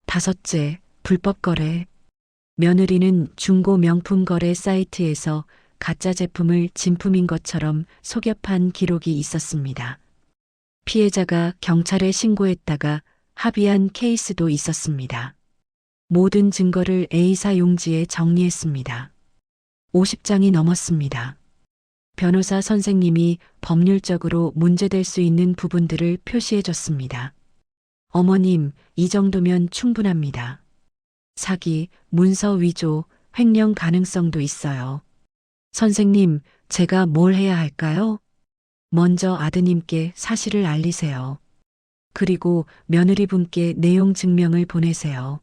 S2: 다섯째, 불법 거래. 며느리는 중고 명품 거래 사이트에서 가짜 제품을 진품인 것처럼 속여 판 기록이 있었습니다. 피해자가 경찰에 신고했다가 합의한 케이스도 있었습니다. 모든 증거를 A사 용지에 정리했습니다. 50장이 넘었습니다. 변호사 선생님이 법률적으로 문제될 수 있는 부분들을 표시해줬습니다. 어머님, 이 정도면 충분합니다. 사기, 문서 위조, 횡령 가능성도 있어요. 선생님, 제가 뭘 해야 할까요? 먼저 아드님께 사실을 알리세요. 그리고 며느리분께 내용 증명을 보내세요.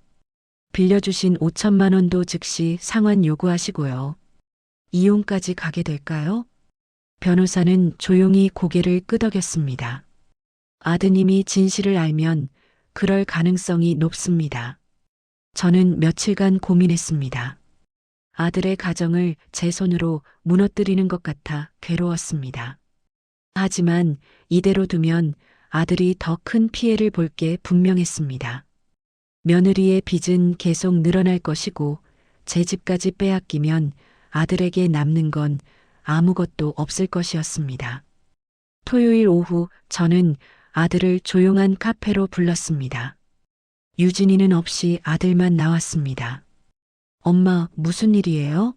S2: 빌려주신 5천만 원도 즉시 상환 요구하시고요. 이혼까지 가게 될까요? 변호사는 조용히 고개를 끄덕였습니다. 아드님이 진실을 알면 그럴 가능성이 높습니다. 저는 며칠간 고민했습니다. 아들의 가정을 제 손으로 무너뜨리는 것 같아 괴로웠습니다. 하지만 이대로 두면 아들이 더 큰 피해를 볼 게 분명했습니다. 며느리의 빚은 계속 늘어날 것이고 제 집까지 빼앗기면 아들에게 남는 건 아무것도 없을 것이었습니다. 토요일 오후 저는 아들을 조용한 카페로 불렀습니다. 유진이는 없이 아들만 나왔습니다. 엄마, 무슨 일이에요?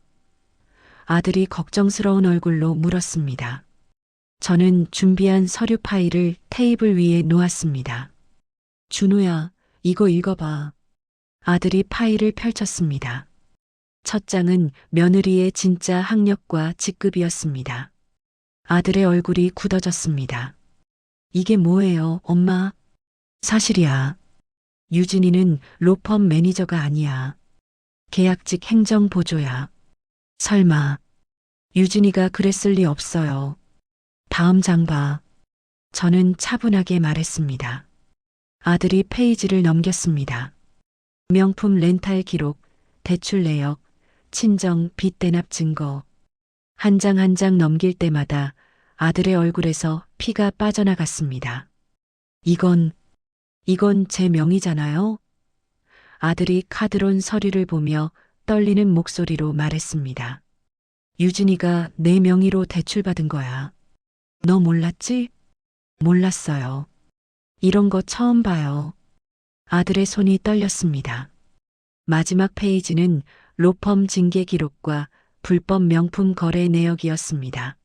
S2: 아들이 걱정스러운 얼굴로 물었습니다. 저는 준비한 서류 파일을 테이블 위에 놓았습니다. 준호야, 이거 읽어봐. 아들이 파일을 펼쳤습니다. 첫 장은 며느리의 진짜 학력과 직급이었습니다. 아들의 얼굴이 굳어졌습니다. 이게 뭐예요, 엄마? 사실이야. 유진이는 로펌 매니저가 아니야. 계약직 행정보조야. 설마. 유진이가 그랬을 리 없어요. 다음 장 봐. 저는 차분하게 말했습니다. 아들이 페이지를 넘겼습니다. 명품 렌탈 기록, 대출 내역, 친정 빚 대납 증거. 한 장 한 장 넘길 때마다 아들의 얼굴에서 피가 빠져나갔습니다. 이건 제 명의잖아요? 아들이 카드론 서류를 보며 떨리는 목소리로 말했습니다. 유진이가 내 명의로 대출받은 거야. 너 몰랐지? 몰랐어요. 이런 거 처음 봐요. 아들의 손이 떨렸습니다. 마지막 페이지는 로펌 징계 기록과 불법 명품 거래 내역이었습니다.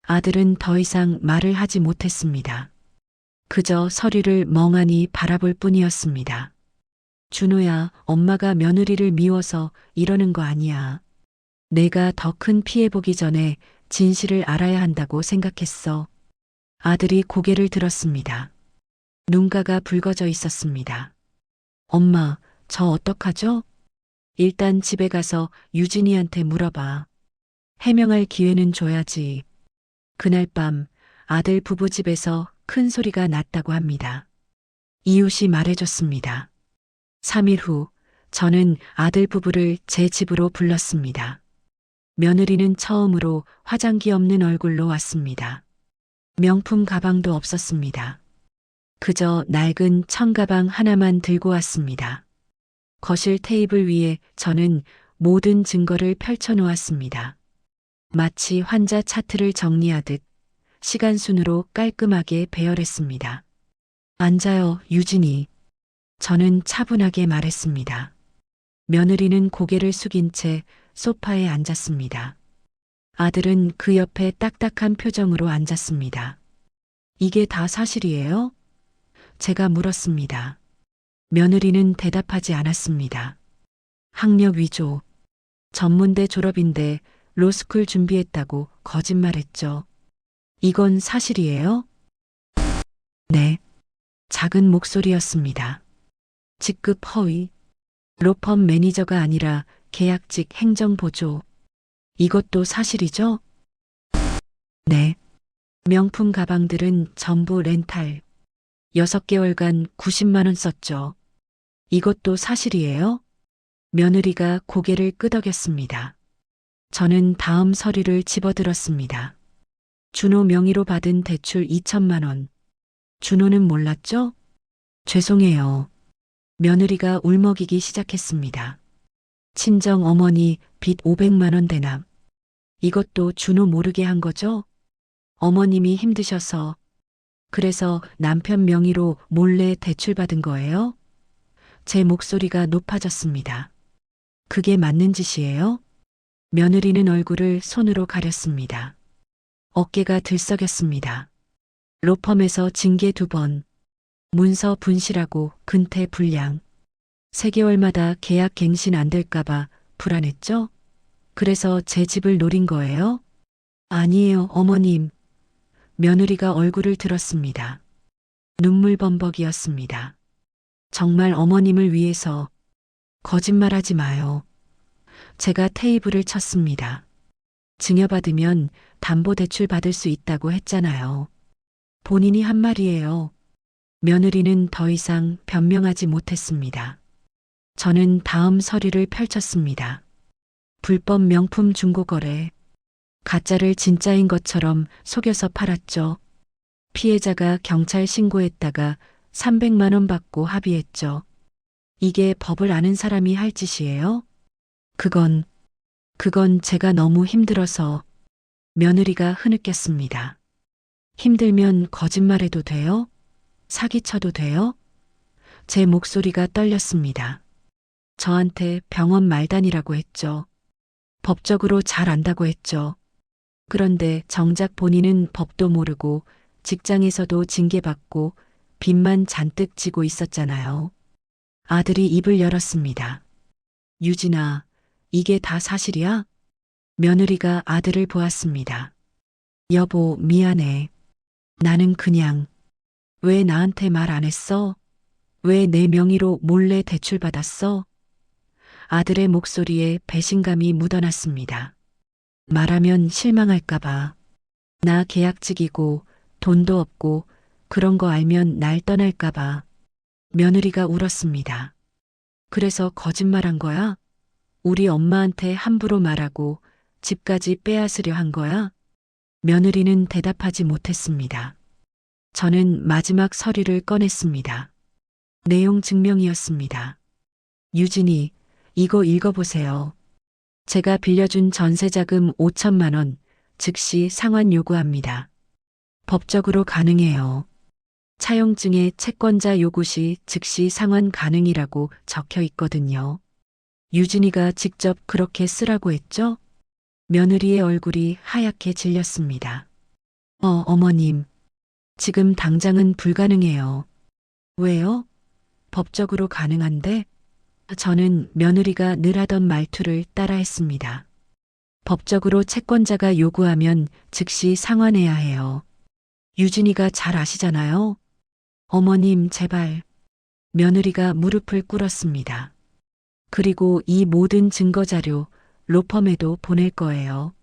S2: 아들은 더 이상 말을 하지 못했습니다. 그저 서류를 멍하니 바라볼 뿐이었습니다. 준호야, 엄마가 며느리를 미워서 이러는 거 아니야. 내가 더 큰 피해 보기 전에 진실을 알아야 한다고 생각했어. 아들이 고개를 들었습니다. 눈가가 붉어져 있었습니다. 엄마, 저 어떡하죠? 일단 집에 가서 유진이한테 물어봐. 해명할 기회는 줘야지. 그날 밤 아들 부부 집에서 큰 소리가 났다고 합니다. 이웃이 말해줬습니다. 3일 후 저는 아들 부부를 제 집으로 불렀습니다. 며느리는 처음으로 화장기 없는 얼굴로 왔습니다. 명품 가방도 없었습니다. 그저 낡은 청가방 하나만 들고 왔습니다. 거실 테이블 위에 저는 모든 증거를 펼쳐놓았습니다. 마치 환자 차트를 정리하듯 시간 순으로 깔끔하게 배열했습니다. 앉아요, 유진이. 저는 차분하게 말했습니다. 며느리는 고개를 숙인 채 소파에 앉았습니다. 아들은 그 옆에 딱딱한 표정으로 앉았습니다. 이게 다 사실이에요? 제가 물었습니다. 며느리는 대답하지 않았습니다. 학력 위조. 전문대 졸업인데 로스쿨 준비했다고 거짓말했죠. 이건 사실이에요? 네. 작은 목소리였습니다. 직급 허위. 로펌 매니저가 아니라 계약직 행정보조. 이것도 사실이죠? 네. 명품 가방들은 전부 렌탈. 6개월간 90만 원 썼죠. 이것도 사실이에요? 며느리가 고개를 끄덕였습니다. 저는 다음 서류를 집어들었습니다. 준호 명의로 받은 대출 2천만 원. 준호는 몰랐죠? 죄송해요. 며느리가 울먹이기 시작했습니다. 친정 어머니 빚 500만 원 대납. 이것도 준호 모르게 한 거죠? 어머님이 힘드셔서. 그래서 남편 명의로 몰래 대출 받은 거예요? 제 목소리가 높아졌습니다. 그게 맞는 짓이에요? 며느리는 얼굴을 손으로 가렸습니다. 어깨가 들썩였습니다. 로펌에서 징계 2번, 문서 분실하고 근태 불량. 3개월마다 계약 갱신 안 될까봐 불안했죠? 그래서 제 집을 노린 거예요? 아니에요, 어머님. 며느리가 얼굴을 들었습니다. 눈물 범벅이었습니다. 정말 어머님을 위해서 거짓말하지 마요. 제가 테이블을 쳤습니다. 증여받으면 담보대출 받을 수 있다고 했잖아요. 본인이 한 말이에요. 며느리는 더 이상 변명하지 못했습니다. 저는 다음 서류를 펼쳤습니다. 불법 명품 중고거래. 가짜를 진짜인 것처럼 속여서 팔았죠. 피해자가 경찰 신고했다가 300만 원 받고 합의했죠. 이게 법을 아는 사람이 할 짓이에요? 그건 제가 너무 힘들어서. 며느리가 흐느꼈습니다. 힘들면 거짓말해도 돼요? 사기쳐도 돼요? 제 목소리가 떨렸습니다. 저한테 병원 말단이라고 했죠. 법적으로 잘 안다고 했죠. 그런데 정작 본인은 법도 모르고 직장에서도 징계받고 빚만 잔뜩 지고 있었잖아요. 아들이 입을 열었습니다. 유진아, 이게 다 사실이야? 며느리가 아들을 보았습니다. 여보, 미안해. 나는 그냥. 왜 나한테 말 안 했어? 왜 내 명의로 몰래 대출 받았어? 아들의 목소리에 배신감이 묻어났습니다. 말하면 실망할까봐. 나 계약직이고 돈도 없고 그런 거 알면 날 떠날까봐. 며느리가 울었습니다. 그래서 거짓말한 거야? 우리 엄마한테 함부로 말하고 집까지 빼앗으려 한 거야? 며느리는 대답하지 못했습니다. 저는 마지막 서류를 꺼냈습니다. 내용 증명이었습니다. 유진이, 이거 읽어보세요. 제가 빌려준 전세자금 5천만 원, 즉시 상환 요구합니다. 법적으로 가능해요. 차용증에 채권자 요구 시 즉시 상환 가능이라고 적혀 있거든요. 유진이가 직접 그렇게 쓰라고 했죠? 며느리의 얼굴이 하얗게 질렸습니다. 어머님. 지금 당장은 불가능해요. 왜요? 법적으로 가능한데? 저는 며느리가 늘 하던 말투를 따라했습니다. 법적으로 채권자가 요구하면 즉시 상환해야 해요. 유진이가 잘 아시잖아요. 어머님, 제발. 며느리가 무릎을 꿇었습니다. 그리고 이 모든 증거자료 로펌에도 보낼 거예요.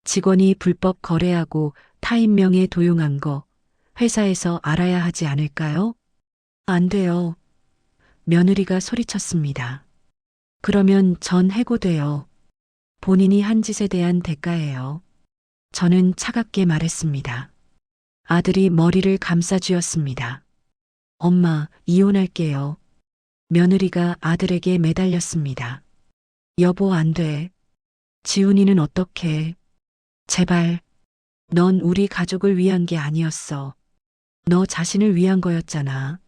S2: 직원이 불법 거래하고 타인 명에 도용한 거 회사에서 알아야 하지 않을까요? 안 돼요. 며느리가 소리쳤습니다. 그러면 전 해고돼요. 본인이 한 짓에 대한 대가예요. 저는 차갑게 말했습니다. 아들이 머리를 감싸쥐었습니다. 엄마, 이혼할게요. 며느리가 아들에게 매달렸습니다. 여보, 안 돼. 지훈이는 어떡해. 제발. 넌 우리 가족을 위한 게 아니었어. 너 자신을 위한 거였잖아.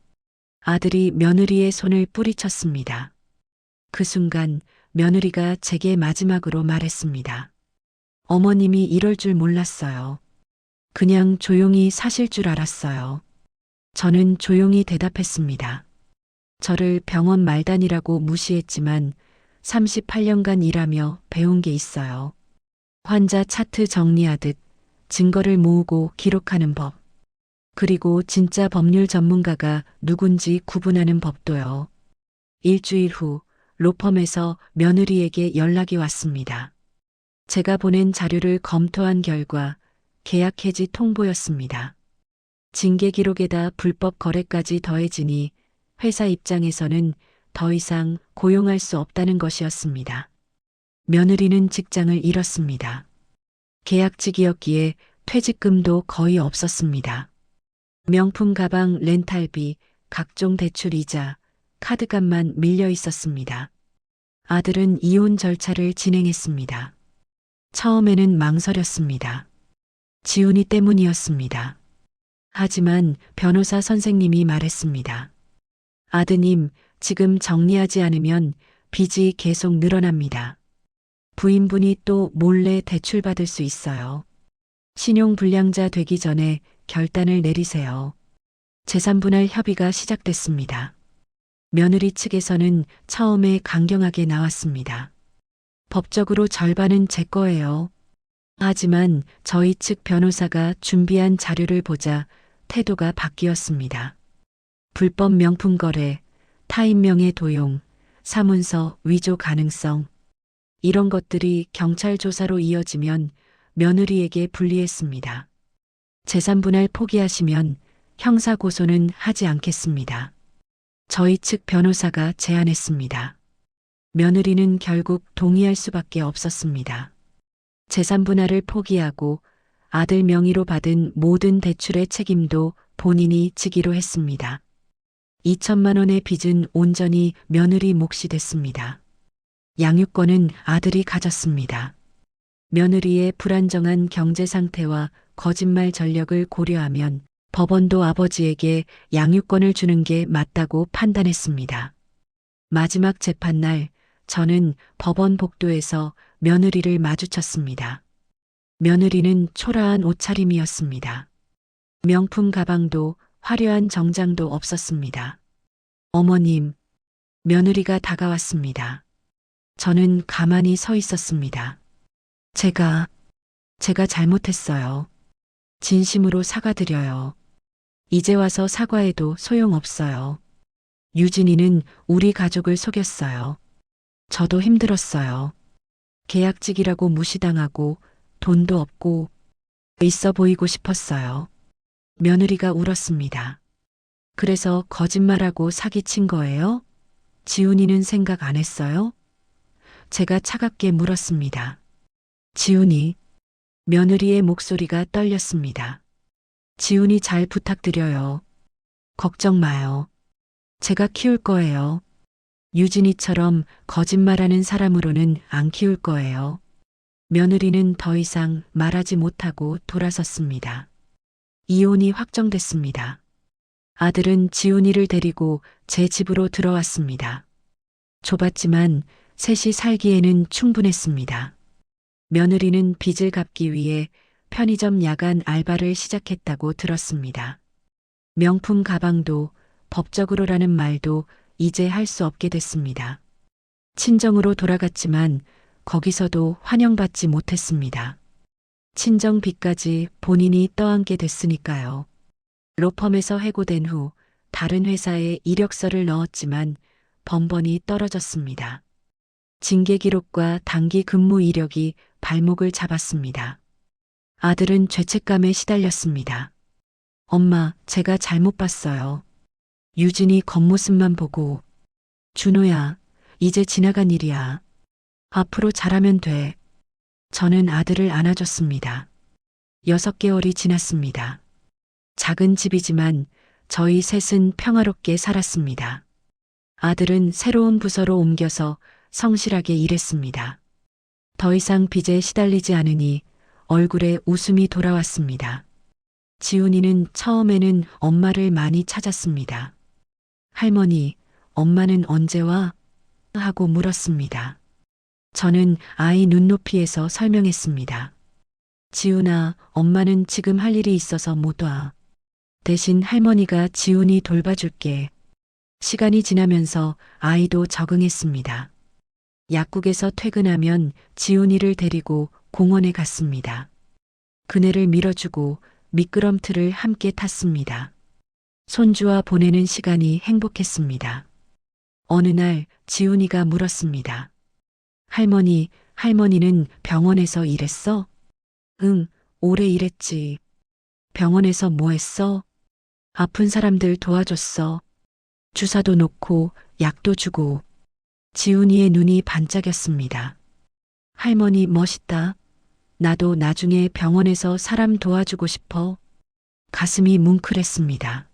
S2: 아들이 며느리의 손을 뿌리쳤습니다. 그 순간 며느리가 제게 마지막으로 말했습니다. 어머님이 이럴 줄 몰랐어요. 그냥 조용히 사실 줄 알았어요. 저는 조용히 대답했습니다. 저를 병원 말단이라고 무시했지만 38년간 일하며 배운 게 있어요. 환자 차트 정리하듯 증거를 모으고 기록하는 법. 그리고 진짜 법률 전문가가 누군지 구분하는 법도요. 일주일 후 로펌에서 며느리에게 연락이 왔습니다. 제가 보낸 자료를 검토한 결과 계약 해지 통보였습니다. 징계 기록에다 불법 거래까지 더해지니 회사 입장에서는 더 이상 고용할 수 없다는 것이었습니다. 며느리는 직장을 잃었습니다. 계약직이었기에 퇴직금도 거의 없었습니다. 명품 가방 렌탈비, 각종 대출 이자, 카드값만 밀려 있었습니다. 아들은 이혼 절차를 진행했습니다. 처음에는 망설였습니다. 지훈이 때문이었습니다. 하지만 변호사 선생님이 말했습니다. 아드님, 지금 정리하지 않으면 빚이 계속 늘어납니다. 부인분이 또 몰래 대출받을 수 있어요. 신용불량자 되기 전에 결단을 내리세요. 재산분할 협의가 시작됐습니다. 며느리 측에서는 처음에 강경하게 나왔습니다. 법적으로 절반은 제 거예요. 하지만 저희 측 변호사가 준비한 자료를 보자 태도가 바뀌었습니다. 불법 명품 거래, 타인명의 도용, 사문서 위조 가능성, 이런 것들이 경찰 조사로 이어지면 며느리에게 불리했습니다. 재산분할 포기하시면 형사고소는 하지 않겠습니다. 저희 측 변호사가 제안했습니다. 며느리는 결국 동의할 수밖에 없었습니다. 재산분할을 포기하고 아들 명의로 받은 모든 대출의 책임도 본인이 지기로 했습니다. 2천만 원의 빚은 온전히 며느리 몫이 됐습니다. 양육권은 아들이 가졌습니다. 며느리의 불안정한 경제 상태와 거짓말 전력을 고려하면 법원도 아버지에게 양육권을 주는 게 맞다고 판단했습니다. 마지막 재판날 저는 법원 복도에서 며느리를 마주쳤습니다. 며느리는 초라한 옷차림이었습니다. 명품 가방도 화려한 정장도 없었습니다. 어머님, 며느리가 다가왔습니다. 저는 가만히 서 있었습니다. 제가 잘못했어요. 진심으로 사과드려요. 이제 와서 사과해도 소용없어요. 유진이는 우리 가족을 속였어요. 저도 힘들었어요. 계약직이라고 무시당하고 돈도 없고 있어 보이고 싶었어요. 며느리가 울었습니다. 그래서 거짓말하고 사기친 거예요? 지훈이는 생각 안 했어요? 제가 차갑게 물었습니다. 지훈이, 며느리의 목소리가 떨렸습니다. 지훈이 잘 부탁드려요. 걱정 마요. 제가 키울 거예요. 유진이처럼 거짓말하는 사람으로는 안 키울 거예요. 며느리는 더 이상 말하지 못하고 돌아섰습니다. 이혼이 확정됐습니다. 아들은 지훈이를 데리고 제 집으로 들어왔습니다. 좁았지만 셋이 살기에는 충분했습니다. 며느리는 빚을 갚기 위해 편의점 야간 알바를 시작했다고 들었습니다. 명품 가방도 법적으로라는 말도 이제 할 수 없게 됐습니다. 친정으로 돌아갔지만 거기서도 환영받지 못했습니다. 친정 빚까지 본인이 떠안게 됐으니까요. 로펌에서 해고된 후 다른 회사에 이력서를 넣었지만 번번이 떨어졌습니다. 징계 기록과 단기 근무 이력이 발목을 잡았습니다. 아들은 죄책감에 시달렸습니다. 엄마, 제가 잘못 봤어요. 유진이 겉모습만 보고. 준호야, 이제 지나간 일이야. 앞으로 잘하면 돼. 저는 아들을 안아줬습니다. 6개월이 지났습니다. 작은 집이지만 저희 셋은 평화롭게 살았습니다. 아들은 새로운 부서로 옮겨서 성실하게 일했습니다. 더 이상 빚에 시달리지 않으니 얼굴에 웃음이 돌아왔습니다. 지훈이는 처음에는 엄마를 많이 찾았습니다. 할머니, 엄마는 언제 와? 하고 물었습니다. 저는 아이 눈높이에서 설명했습니다. 지훈아, 엄마는 지금 할 일이 있어서 못 와. 대신 할머니가 지훈이 돌봐줄게. 시간이 지나면서 아이도 적응했습니다. 약국에서 퇴근하면 지훈이를 데리고 공원에 갔습니다. 그네를 밀어주고 미끄럼틀을 함께 탔습니다. 손주와 보내는 시간이 행복했습니다. 어느 날 지훈이가 물었습니다. 할머니는 병원에서 일했어? 응, 오래 일했지. 병원에서 뭐 했어? 아픈 사람들 도와줬어. 주사도 놓고 약도 주고. 지훈이의 눈이 반짝였습니다. 할머니 멋있다. 나도 나중에 병원에서 사람 도와주고 싶어. 가슴이 뭉클했습니다.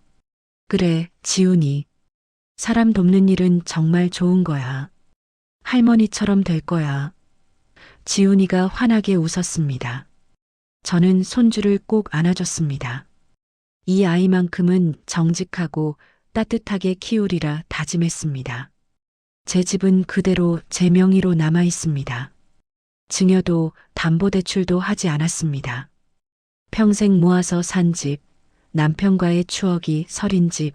S2: 그래, 지훈이. 사람 돕는 일은 정말 좋은 거야. 할머니처럼 될 거야. 지훈이가 환하게 웃었습니다. 저는 손주를 꼭 안아줬습니다. 이 아이만큼은 정직하고 따뜻하게 키우리라 다짐했습니다. 제 집은 그대로 제 명의로 남아 있습니다. 증여도 담보대출도 하지 않았습니다. 평생 모아서 산 집, 남편과의 추억이 서린 집,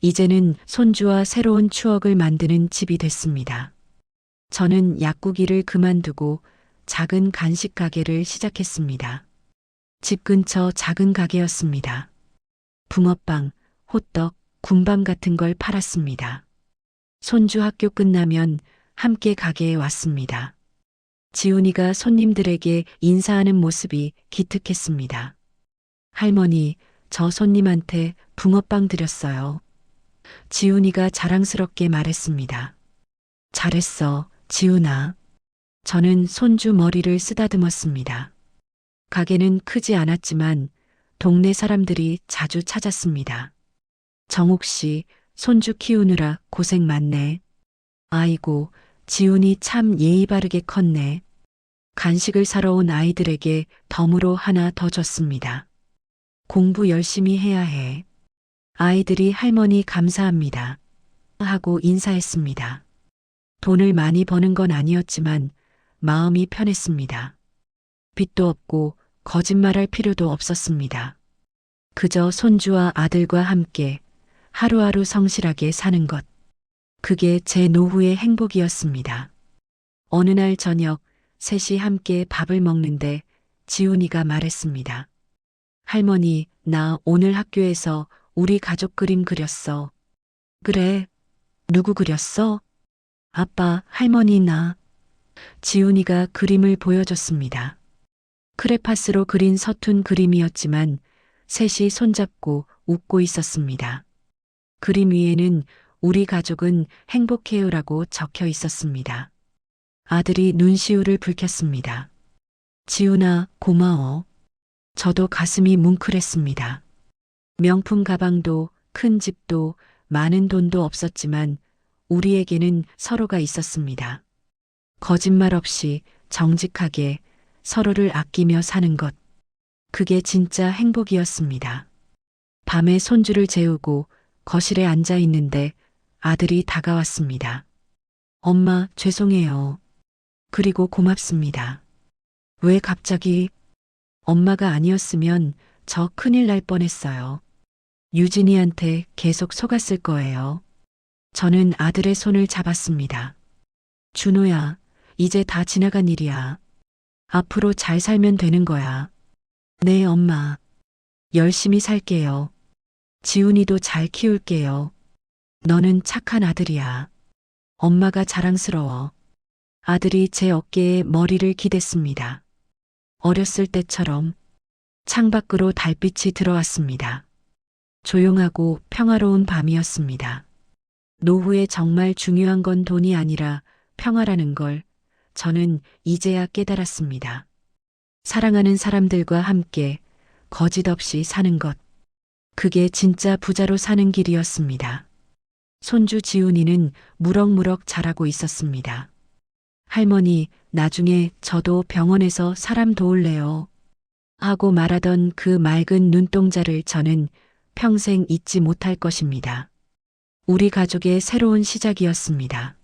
S2: 이제는 손주와 새로운 추억을 만드는 집이 됐습니다. 저는 약국일을 그만두고 작은 간식 가게를 시작했습니다. 집 근처 작은 가게였습니다. 붕어빵, 호떡, 군밤 같은 걸 팔았습니다. 손주 학교 끝나면 함께 가게에 왔습니다. 지훈이가 손님들에게 인사하는 모습이 기특했습니다. 할머니, 저 손님한테 붕어빵 드렸어요. 지훈이가 자랑스럽게 말했습니다. 잘했어, 지훈아. 저는 손주 머리를 쓰다듬었습니다. 가게는 크지 않았지만 동네 사람들이 자주 찾았습니다. 정옥 씨, 손주 키우느라 고생 많네. 아이고, 지훈이 참 예의 바르게 컸네. 간식을 사러 온 아이들에게 덤으로 하나 더 줬습니다. 공부 열심히 해야 해. 아이들이 할머니 감사합니다. 하고 인사했습니다. 돈을 많이 버는 건 아니었지만 마음이 편했습니다. 빚도 없고 거짓말할 필요도 없었습니다. 그저 손주와 아들과 함께 하루하루 성실하게 사는 것. 그게 제 노후의 행복이었습니다. 어느 날 저녁 셋이 함께 밥을 먹는데 지훈이가 말했습니다. 할머니, 나 오늘 학교에서 우리 가족 그림 그렸어. 그래, 누구 그렸어? 아빠, 할머니, 나. 지훈이가 그림을 보여줬습니다. 크레파스로 그린 서툰 그림이었지만 셋이 손잡고 웃고 있었습니다. 그림 위에는 우리 가족은 행복해요라고 적혀 있었습니다. 아들이 눈시울을 붉혔습니다. 지훈아, 고마워. 저도 가슴이 뭉클했습니다. 명품 가방도 큰 집도 많은 돈도 없었지만 우리에게는 서로가 있었습니다. 거짓말 없이 정직하게 서로를 아끼며 사는 것. 그게 진짜 행복이었습니다. 밤에 손주를 재우고 거실에 앉아 있는데 아들이 다가왔습니다. 엄마, 죄송해요. 그리고 고맙습니다. 왜 갑자기? 엄마가 아니었으면 저 큰일 날 뻔했어요. 유진이한테 계속 속았을 거예요. 저는 아들의 손을 잡았습니다. 준호야, 이제 다 지나간 일이야. 앞으로 잘 살면 되는 거야. 네, 엄마. 열심히 살게요. 지훈이도 잘 키울게요. 너는 착한 아들이야. 엄마가 자랑스러워. 아들이 제 어깨에 머리를 기댔습니다. 어렸을 때처럼 창밖으로 달빛이 들어왔습니다. 조용하고 평화로운 밤이었습니다. 노후에 정말 중요한 건 돈이 아니라 평화라는 걸 저는 이제야 깨달았습니다. 사랑하는 사람들과 함께 거짓 없이 사는 것. 그게 진짜 부자로 사는 길이었습니다. 손주 지훈이는 무럭무럭 자라고 있었습니다. 할머니, 나중에 저도 병원에서 사람 도울래요. 하고 말하던 그 맑은 눈동자를 저는 평생 잊지 못할 것입니다. 우리 가족의 새로운 시작이었습니다.